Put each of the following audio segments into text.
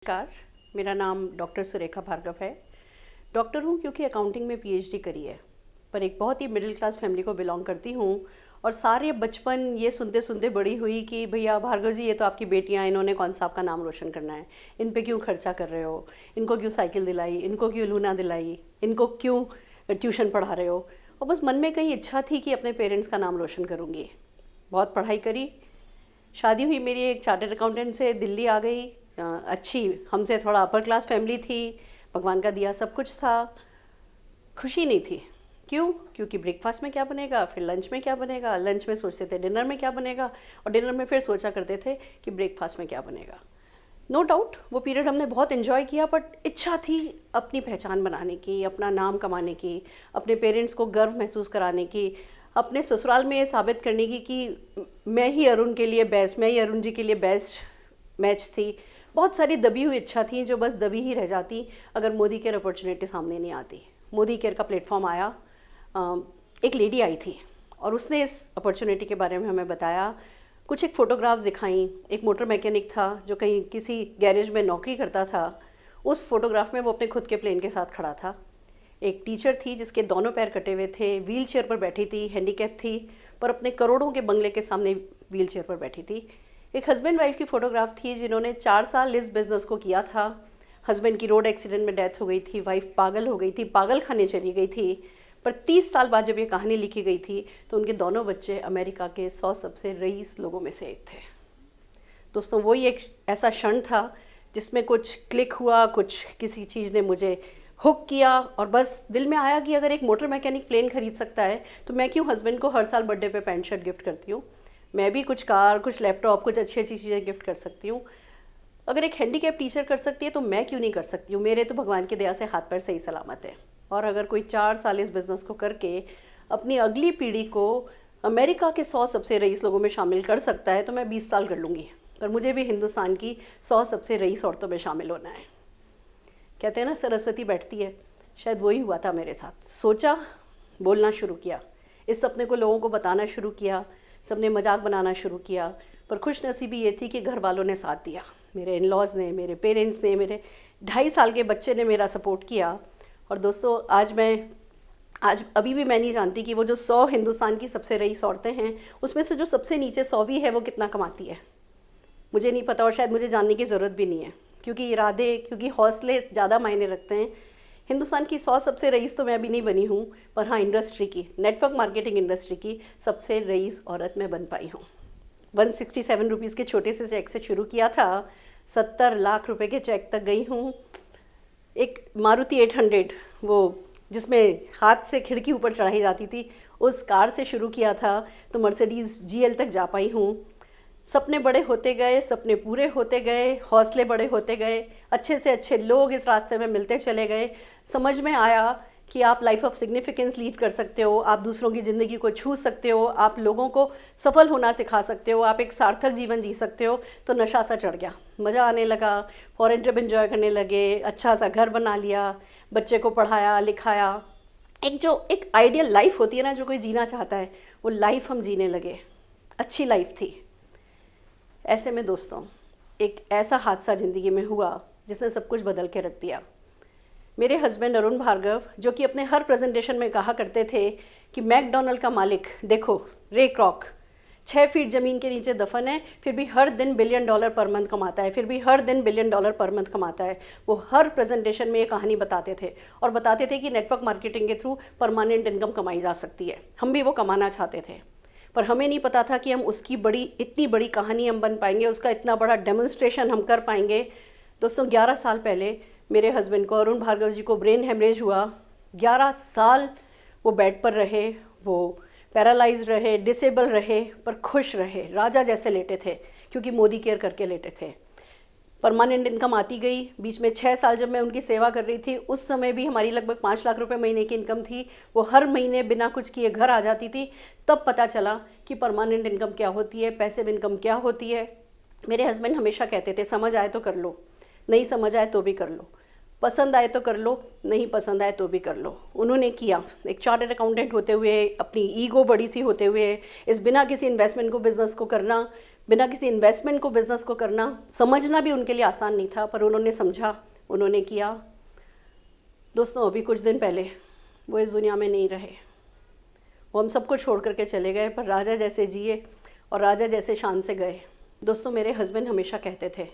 नमस्कार, मेरा नाम डॉक्टर सुरेखा भार्गव है। डॉक्टर हूँ क्योंकि अकाउंटिंग में पीएचडी करी है, पर एक बहुत ही मिडिल क्लास फैमिली को बिलोंग करती हूँ और सारे बचपन ये सुनते सुनते बड़ी हुई कि भैया भार्गव जी ये तो आपकी बेटियाँ, इन्होंने कौन सा आपका नाम रोशन करना है, इन पे क्यों खर्चा कर रहे हो, इनको क्यों साइकिल दिलाई, इनको क्यों लूना दिलाई, इनको क्यों ट्यूशन पढ़ा रहे हो। और बस मन में कहीं इच्छा थी कि अपने पेरेंट्स का नाम रोशन करूँगी। बहुत पढ़ाई करी, शादी हुई मेरी एक चार्टर्ड अकाउंटेंट से, दिल्ली आ गई। अच्छी हमसे थोड़ा अपर क्लास फैमिली थी, भगवान का दिया सब कुछ था, खुशी नहीं थी। क्यों? क्योंकि ब्रेकफास्ट में क्या बनेगा, फिर लंच में क्या बनेगा, लंच में सोचते थे डिनर में क्या बनेगा, और डिनर में फिर सोचा करते थे कि ब्रेकफास्ट में क्या बनेगा। नो डाउट वो पीरियड हमने बहुत इन्जॉय किया, बट इच्छा थी अपनी पहचान बनाने की, अपना नाम कमाने की, अपने पेरेंट्स को गर्व महसूस कराने की, अपने ससुराल में ये साबित करने की कि मैं ही अरुण के लिए बेस्ट, मैं ही अरुण जी के लिए बेस्ट मैच थी। बहुत सारी दबी हुई इच्छा थी जो बस दबी ही रह जाती अगर मोदी केयर अपॉर्चुनिटी सामने नहीं आती। मोदी केयर का प्लेटफॉर्म आया, एक लेडी आई थी और उसने इस अपॉर्चुनिटी के बारे में हमें बताया, कुछ एक फ़ोटोग्राफ्स दिखाई। एक मोटर मैकेनिक था जो कहीं किसी गैरेज में नौकरी करता था, उस फोटोग्राफ में वो अपने खुद के प्लेन के साथ खड़ा था। एक टीचर थी जिसके दोनों पैर कटे हुए थे, व्हील चेयर पर बैठी थी, हैंडीकैप थी, पर अपने करोड़ों के बंगले के सामने व्हील चेयर पर बैठी थी। एक हस्बैंड वाइफ की फ़ोटोग्राफ थी जिन्होंने 4 साल इस बिज़नेस को किया था। हस्बैंड की रोड एक्सीडेंट में डेथ हो गई थी, वाइफ पागल हो गई थी, पागल खाने चली गई थी, पर 30 साल बाद जब ये कहानी लिखी गई थी तो उनके दोनों बच्चे अमेरिका के 100 सबसे रईस लोगों में से एक थे। दोस्तों वही एक ऐसा क्षण था जिसमें कुछ क्लिक हुआ, कुछ किसी चीज़ ने मुझे हुक किया और बस दिल में आया कि अगर एक मोटर मैकेनिक प्लेन खरीद सकता है तो मैं क्यों हस्बैंड को हर साल बर्थडे पे पैंट शर्ट गिफ्ट करती हूँ। मैं भी कुछ कार, कुछ लैपटॉप, कुछ अच्छी अच्छी चीज़ें गिफ्ट कर सकती हूँ। अगर एक हैंडीकैप टीचर कर सकती है तो मैं क्यों नहीं कर सकती हूँ। मेरे तो भगवान की दया से हाथ पैर सही सलामत है, और अगर कोई 4 साल इस बिज़नेस को करके अपनी अगली पीढ़ी को अमेरिका के 100 सबसे रईस लोगों में शामिल कर सकता है तो मैं 20 साल कर लूँगी, पर मुझे भी हिंदुस्तान की 100 सबसे रईस औरतों में शामिल होना है। कहते हैं ना सरस्वती बैठती है, शायद वही हुआ था मेरे साथ। सोचा, बोलना शुरू किया, इस सपने को लोगों को बताना शुरू किया, सबने मजाक बनाना शुरू किया, पर खुशनसीबी ये थी कि घर वालों ने साथ दिया। मेरे इन-लॉज़ ने, मेरे पेरेंट्स ने, मेरे 2.5 साल के बच्चे ने मेरा सपोर्ट किया। और दोस्तों आज अभी भी मैं नहीं जानती कि वो जो 100 हिंदुस्तान की सबसे रईस औरतें हैं उसमें से जो सबसे नीचे 100वीं है वो कितना कमाती है। मुझे नहीं पता और शायद मुझे जानने की ज़रूरत भी नहीं है, क्योंकि इरादे, क्योंकि हौसले ज़्यादा मायने रखते हैं। हिंदुस्तान की 100 सबसे रईस तो मैं अभी नहीं बनी हूँ, पर हाँ इंडस्ट्री की, नेटवर्क मार्केटिंग इंडस्ट्री की सबसे रईस औरत मैं बन पाई हूँ। 167 रुपीज़ के छोटे से चेक से शुरू किया था, 70 लाख रुपए के चेक तक गई हूँ। एक मारुति 800, वो जिसमें हाथ से खिड़की ऊपर चढ़ाई जाती थी, उस कार से शुरू किया था तो मर्सिडीज़ GL तक जा पाई हूँ। सपने बड़े होते गए, सपने पूरे होते गए, हौसले बड़े होते गए, अच्छे से अच्छे लोग इस रास्ते में मिलते चले गए। समझ में आया कि आप लाइफ ऑफ सिग्निफिकेंस लीड कर सकते हो, आप दूसरों की ज़िंदगी को छू सकते हो, आप लोगों को सफल होना सिखा सकते हो, आप एक सार्थक जीवन जी सकते हो। तो नशा सा चढ़ गया, मज़ा आने लगा, फॉरेन ट्रिप एंजॉय करने लगे, अच्छा सा घर बना लिया, बच्चे को पढ़ाया लिखाया। एक आइडियल लाइफ होती है ना जो कोई जीना चाहता है, वो लाइफ हम जीने लगे, अच्छी लाइफ थी। ऐसे में दोस्तों एक ऐसा हादसा ज़िंदगी में हुआ जिसने सब कुछ बदल के रख दिया। मेरे हस्बैंड अरुण भार्गव, जो कि अपने हर प्रेजेंटेशन में कहा करते थे कि मैकडॉनल्ड का मालिक देखो रे क्रॉक 6 फीट ज़मीन के नीचे दफन है, फिर भी हर दिन $1 बिलियन पर मंथ कमाता है, फिर भी हर दिन $1 बिलियन पर मंथ कमाता है। वो हर प्रेजेंटेशन में ये कहानी बताते थे और बताते थे कि नेटवर्क मार्केटिंग के थ्रू परमानेंट इनकम कमाई जा सकती है। हम भी वो कमाना चाहते थे, पर हमें नहीं पता था कि हम उसकी इतनी बड़ी कहानी हम बन पाएंगे, उसका इतना बड़ा डेमोन्स्ट्रेशन हम कर पाएंगे। दोस्तों 11 साल पहले मेरे हस्बैंड को, अरुण भार्गव जी को, ब्रेन हेमरेज हुआ। 11 साल वो बेड पर रहे, वो पैरालाइज रहे, डिसेबल रहे, पर खुश रहे, राजा जैसे लेटे थे, क्योंकि मोदी केयर करके लेटे थे। परमानेंट इनकम आती गई। बीच में 6 साल जब मैं उनकी सेवा कर रही थी, उस समय भी हमारी लगभग 5 लाख रुपए महीने की इनकम थी। वो हर महीने बिना कुछ किए घर आ जाती थी। तब पता चला कि परमानेंट इनकम क्या होती है, पैसिव इनकम क्या होती है। मेरे हस्बैंड हमेशा कहते थे समझ आए तो कर लो, नहीं समझ आए तो भी कर लो, पसंद आए तो कर लो, नहीं पसंद आए तो भी कर लो। उन्होंने किया। एक चार्टर्ड अकाउंटेंट होते हुए, अपनी ईगो बड़ी सी होते हुए, इस बिना किसी इन्वेस्टमेंट को, बिज़नेस को करना बिना किसी इन्वेस्टमेंट को बिज़नेस को करना, समझना भी उनके लिए आसान नहीं था, पर उन्होंने समझा, उन्होंने किया। दोस्तों, अभी कुछ दिन पहले वो इस दुनिया में नहीं रहे। वो हम सबको छोड़ करके चले गए, पर राजा जैसे जिए और राजा जैसे शान से गए। दोस्तों, मेरे हस्बैंड हमेशा कहते थे,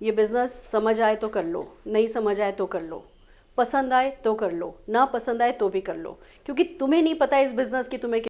ये बिज़नेस समझ आए तो कर लो, नहीं समझ आए तो कर लो, पसंद आए तो कर लो, ना पसंद आए तो भी कर लो, क्योंकि तुम्हें नहीं पता इस बिज़नेस की तुम्हें